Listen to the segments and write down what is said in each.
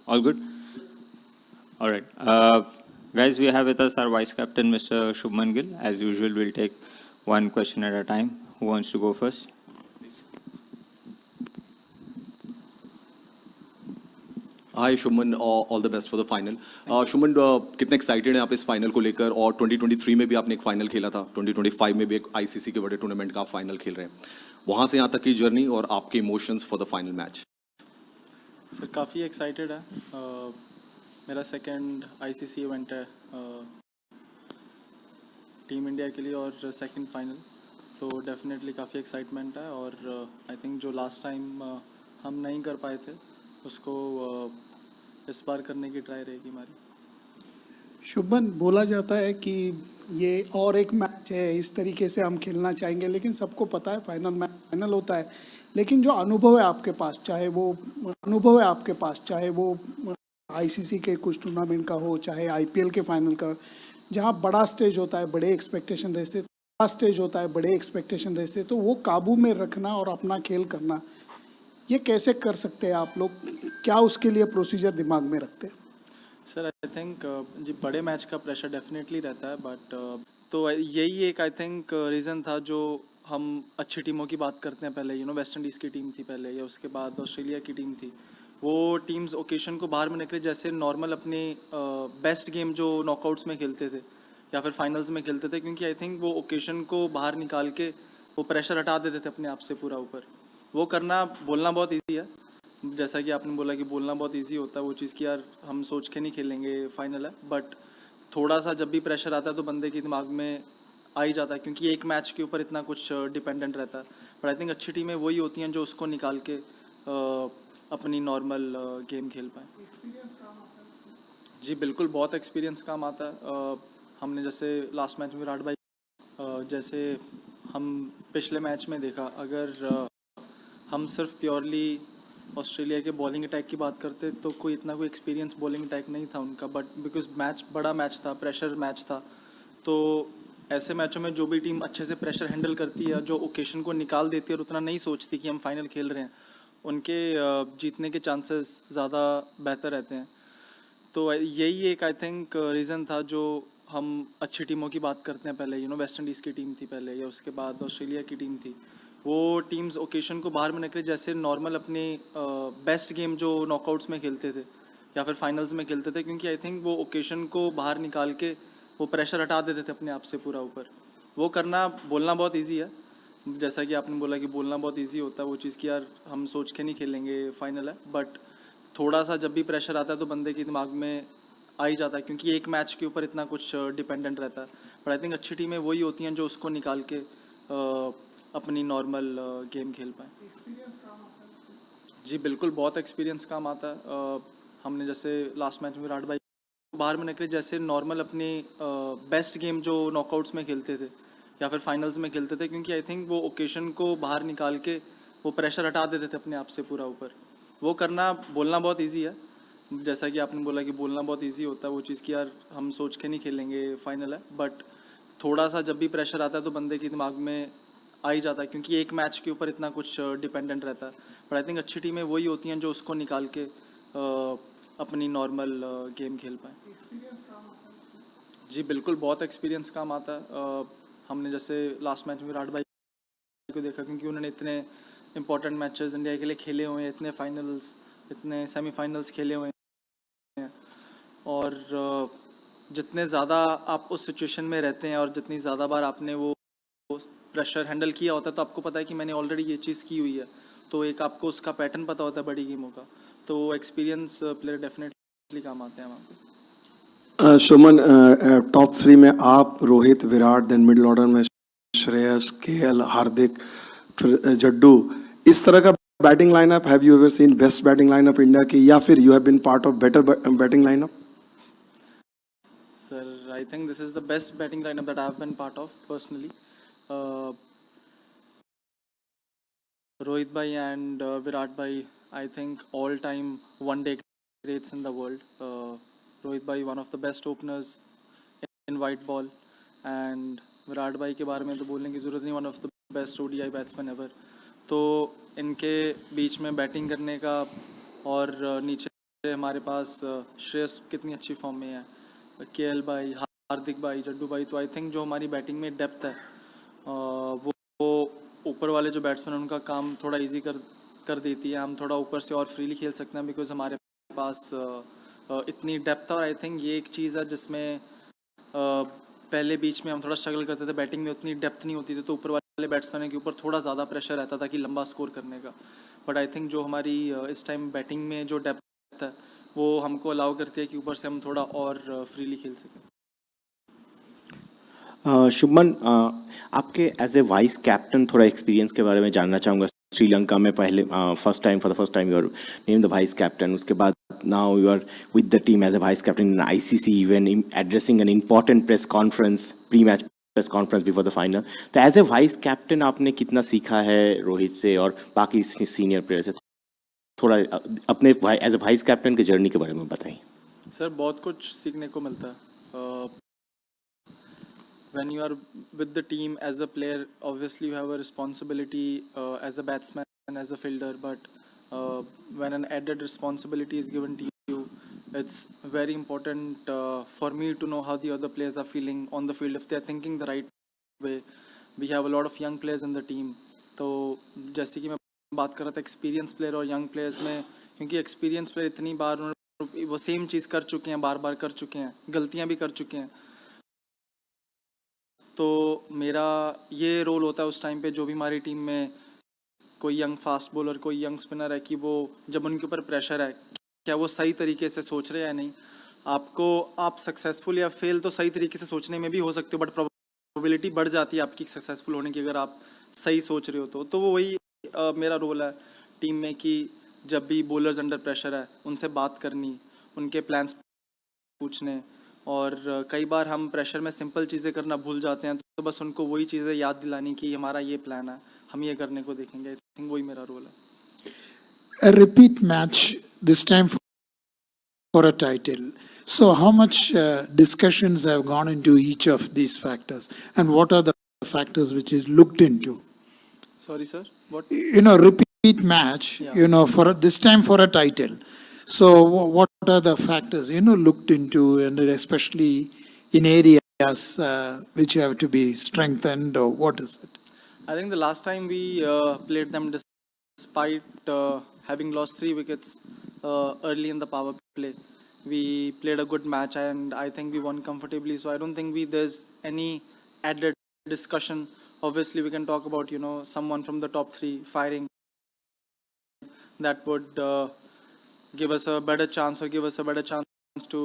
All good? All right. Guys, we have with us our Vice Captain, Mr. Shubman Gill. As usual, we'll take one question at a time. Who wants to go first? Hi Shubman, all the best for the final. Shubman, कितने excited हैं आप इस final को लेकर? और 2023 में भी आपने एक फाइनल खेला था, 2025 में भी एक आईसीसी के बड़े टूर्नामेंट का आप फाइनल खेल रहे हैं। वहाँ से यहाँ तक की जर्नी और आपके emotions for the final match. Sir काफ़ी एक्साइटेड है। मेरा सेकंड आईसीसी इवेंट है टीम इंडिया के लिए और सेकंड फाइनल, तो डेफिनेटली काफ़ी एक्साइटमेंट है। और आई थिंक जो लास्ट टाइम हम नहीं कर पाए थे उसको इस बार करने की ट्राई रहेगी हमारी। शुभमन, बोला जाता है कि ये और एक मैच है, इस तरीके से हम खेलना चाहेंगे, लेकिन सबको पता है फाइनल मैच फाइनल होता है। लेकिन जो अनुभव है आपके पास, चाहे वो आईसीसी के कुछ टूर्नामेंट का हो, चाहे आईपीएल के फाइनल का, जहाँ बड़ा स्टेज होता है, बड़े एक्सपेक्टेशन रहते, तो वो काबू में रखना और अपना खेल करना, ये कैसे कर सकते हैं आप लोग? क्या उसके लिए प्रोसीजर दिमाग में रखते हैं? सर आई थिंक जी बड़े मैच का प्रेशर डेफिनेटली रहता है, बट तो यही एक आई थिंक रीज़न था जो हम अच्छी टीमों की बात करते हैं। पहले वेस्ट इंडीज़ की टीम थी पहले, या उसके बाद ऑस्ट्रेलिया की टीम थी। वो टीम्स ओकेशन को बाहर में निकले, जैसे नॉर्मल अपने बेस्ट गेम जो नॉकआउट्स में खेलते थे या फिर फाइनल्स में खेलते थे, क्योंकि आई थिंक वो ओकेशन को बाहर निकाल के वो प्रेशर हटा देते थे अपने आप से पूरा ऊपर। वो करना, बोलना बहुत ईजी है, जैसा कि आपने बोला कि बोलना बहुत इजी होता है वो चीज़ कि यार हम सोच के नहीं खेलेंगे फाइनल है, बट थोड़ा सा जब भी प्रेशर आता है तो बंदे के दिमाग में आ ही जाता है, क्योंकि एक मैच के ऊपर इतना कुछ डिपेंडेंट रहता है। पर आई थिंक अच्छी टीमें वही होती हैं जो उसको निकाल के अपनी नॉर्मल गेम खेल पाए। जी बिल्कुल, बहुत एक्सपीरियंस काम आता है। हमने जैसे लास्ट मैच में विराट भाई, जैसे हम पिछले मैच में देखा, अगर हम सिर्फ प्योरली ऑस्ट्रेलिया के बॉलिंग अटैक की बात करते तो कोई एक्सपीरियंस बॉलिंग अटैक नहीं था उनका, बट बिकॉज मैच बड़ा मैच था, प्रेशर मैच था, तो ऐसे मैचों में जो भी टीम अच्छे से प्रेशर हैंडल करती है, जो ओकेशन को निकाल देती है और उतना नहीं सोचती कि हम फाइनल खेल रहे हैं, उनके जीतने के चांसेस ज़्यादा बेहतर रहते हैं। तो यही एक आई थिंक रीज़न था जो हम अच्छी टीमों की बात करते हैं। पहले वेस्ट इंडीज़ की टीम थी पहले, या उसके बाद ऑस्ट्रेलिया की टीम थी। वो टीम्स ओकेशन को बाहर में निकले, जैसे नॉर्मल अपने बेस्ट गेम जो नॉकआउट्स में खेलते थे या फिर फाइनल्स में खेलते थे, क्योंकि आई थिंक वो ओकेशन को बाहर निकाल के वो प्रेशर हटा देते थे अपने आप से पूरा ऊपर। वो करना, बोलना बहुत ईजी है, जैसा कि आपने बोला कि बोलना बहुत ईजी होता है वो चीज़ कि यार हम सोच के नहीं खेलेंगे फाइनल है, बट थोड़ा सा जब भी प्रेशर आता है तो बंदे के दिमाग में आ ही जाता है, क्योंकि एक मैच के ऊपर इतना कुछ डिपेंडेंट रहता है। बट आई थिंक अच्छी टीमें वही होती हैं जो उसको निकाल के अपनी नॉर्मल गेम खेल पाए। जी बिल्कुल, बहुत एक्सपीरियंस काम आता है। हमने जैसे लास्ट मैच में विराट भाई बाहर में निकले, जैसे नॉर्मल अपने बेस्ट गेम जो नॉकआउट्स में खेलते थे या फिर फाइनल्स में खेलते थे, क्योंकि आई थिंक वो ओकेशन को बाहर निकाल के वो प्रेशर हटा देते थे अपने आप से पूरा ऊपर। वो करना, बोलना बहुत ईजी है, जैसा कि आपने बोला कि बोलना बहुत ईजी होता है वो चीज़ कि यार हम सोच के नहीं खेलेंगे फाइनल है, बट थोड़ा सा जब भी प्रेशर आता है तो बंदे के दिमाग में आ ही जाता है, क्योंकि एक मैच के ऊपर इतना कुछ डिपेंडेंट रहता है। पर आई थिंक अच्छी टीमें वही होती हैं जो उसको निकाल के अपनी नॉर्मल गेम खेल पाए। जी बिल्कुल, बहुत एक्सपीरियंस काम आता है। हमने जैसे लास्ट मैच में विराट भाई को देखा, क्योंकि उन्होंने इतने इंपॉर्टेंट मैचेस इंडिया के लिए खेले हुए हैं, इतने फाइनल्स, इतने सेमीफाइनल्स खेले हुए हैं, और जितने ज़्यादा आप उस सिचुएशन में रहते हैं और जितनी ज़्यादा बार आपने वो प्रेशर हैंडल किया होता है, तो आपको पता है कि मैंने ऑलरेडी ये चीज़ की हुई है, तो एक आपको उसका पैटर्न पता होता है बड़ी गेमों का, तो एक्सपीरियंस प्लेयर डेफिनेटली काम आते हैं वहाँ पे। सुमन, टॉप 3 में आप, Rohit, Virat, then middle order में श्रेयस, केएल, हार्दिक, फिर जड्डू, इस तरह का batting lineup, have you ever seen best batting lineup India की, या फिर you have been part of better batting lineup? Sir, I think this is the best batting lineup that I've been part of personally. Rohit Bhai and Virat Bhai, I think all-time one-day greats in the world. Rohit Bhai, one of the best openers in white ball, and Virat भाई के बारे में तो बोलने की ज़रूरत नहीं, one of the best ODI batsman ever. तो इनके बीच में बैटिंग करने का और नीचे हमारे पास श्रेयस कितनी अच्छी फॉर्म में है, केएल भाई, हार्दिक भाई, जड्डू भाई, तो आई थिंक जो हमारी बैटिंग में डेप्थ है वो ऊपर वाले जो बैट्समैन उनका काम थोड़ा इजी कर देती है। हम थोड़ा ऊपर से और फ्रीली खेल सकते हैं बिकॉज हमारे पास इतनी डेप्थ है। और आई थिंक ये एक चीज़ है जिसमें पहले बीच में हम थोड़ा स्ट्रगल करते थे, बैटिंग में उतनी डेप्थ नहीं होती थी तो ऊपर वाले बैट्समैन के ऊपर थोड़ा ज़्यादा प्रेशर रहता था कि लंबा स्कोर करने का। बट आई थिंक जो हमारी इस टाइम बैटिंग में जो डेप्थ है वो हमको अलाउ करती है कि ऊपर से हम थोड़ा और फ्रीली खेल सकें। शुभमन, आपके एज ए वाइस कैप्टन थोड़ा एक्सपीरियंस के बारे में जानना चाहूँगा। श्रीलंका में पहले for the first time you are name the vice captain, उसके बाद now you are with the team as a vice captain in ICC, even addressing an important press conference, pre match press conference before the final. तो as a vice captain आपने कितना सीखा है रोहित से और बाकी सीनियर प्लेयर से? थोड़ा अपने एज ए वाइस कैप्टन की जर्नी के बारे में बताइए। सर बहुत कुछ सीखने को मिलता है। When you are with the team as a player, obviously you have a responsibility as a batsman and as a fielder, but when an added responsibility is given to you, it's very important for me to know how the other players are feeling on the field, if they are thinking the right way. We have a lot of young players in the team, तो जैसे कि मैं बात कर रहा था experience player और young players में, क्योंकि एक्सपीरियंस प्लेयर इतनी बार वो सेम चीज़ कर चुके हैं, बार बार कर चुके हैं, गलतियाँ भी कर चुके हैं, तो मेरा ये रोल होता है उस टाइम पे जो भी हमारी टीम में कोई यंग फास्ट बॉलर, कोई यंग स्पिनर है, कि वो जब उनके ऊपर प्रेशर है क्या वो सही तरीके से सोच रहे हैं या नहीं। आप सक्सेसफुल या फेल तो सही तरीके से सोचने में भी हो सकते हो, बट प्रोबेबिलिटी बढ़ जाती है आपकी सक्सेसफुल होने की अगर आप सही सोच रहे हो तो वो वही मेरा रोल है टीम में, कि जब भी बॉलर्स अंडर प्रेशर है उनसे बात करनी, उनके प्लान्स पूछने, और कई बार हम प्रेशर में सिंपल चीज़ें करना भूल जाते हैं, तो बस उनको वही चीज़ें याद दिलानी कि हमारा ये प्लान है, हम ये करने को देखेंगे। आई थिंक वही मेरा रोल है। A repeat match, this time for a title. So how much discussions have gone into each of these factors, and what are the factors which is looked into? Sorry sir, what? Repeat match, Yeah. for this time for a title. So what are the factors, looked into, and especially in areas which have to be strengthened, or what is it? I think the last time we played them, despite having lost 3 wickets early in the power play, we played a good match and I think we won comfortably. So I don't think there's any added discussion. Obviously, we can talk about someone from the top 3 firing. That would give us a better chance, or give us a better chance to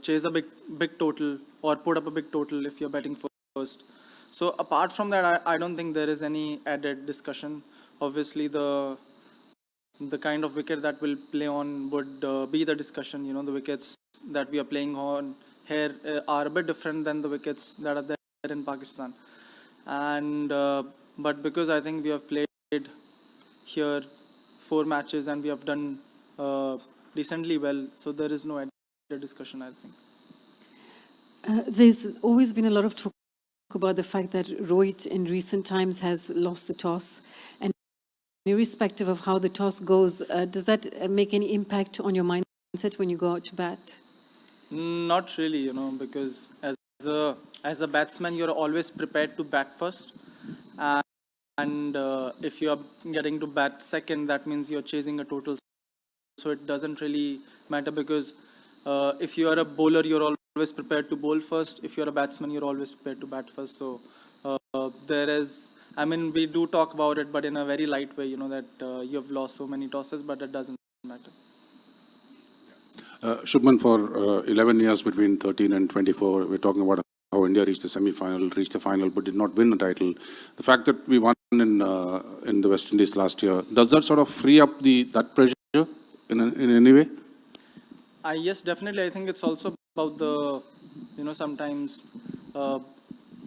chase a big total or put up a big total if you're batting first. So apart from that, I don't think there is any added discussion. Obviously, the kind of wicket that we'll play on would be the discussion. The wickets that we are playing on here are a bit different than the wickets that are there in Pakistan. And but because I think we have played here 4 matches and we have done decently well, so there is no added discussion, I think. There's always been a lot of talk about the fact that Rohit in recent times has lost the toss, and irrespective of how the toss goes, does that make any impact on your mindset when you go out to bat? Not really, because as a batsman, you're always prepared to bat first, and if you are getting to bat second, that means you're chasing a total. So it doesn't really matter, because if you are a bowler, you're always prepared to bowl first. If you're a batsman, you're always prepared to bat first. So we do talk about it, but in a very light way, that you have lost so many tosses, but it doesn't matter. Shubman, for 11 years between 13 and 24, we're talking about how India reached the semi-final, reached the final, but did not win the title. The fact that we won in the West Indies last year, does that sort of free up that pressure in any way? Yes, definitely. I think it's also about the, sometimes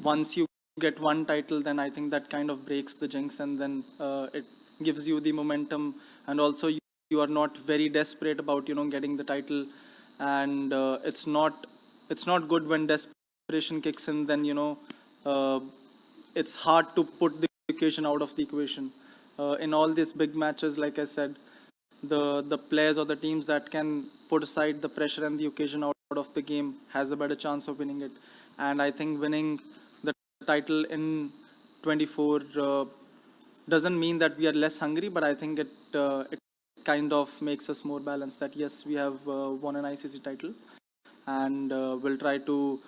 once you get one title, then I think that kind of breaks the jinx, and then it gives you the momentum, and also you are not very desperate about getting the title, and it's not good when desperation kicks in. Then it's hard to put the occasion out of the equation. In all these big matches, like I said, the players or the teams that can put aside the pressure and the occasion out of the game has a better chance of winning it. And I think winning the title in 24 doesn't mean that we are less hungry, but I think it kind of makes us more balanced, that yes, we have won an ICC title, and we'll try to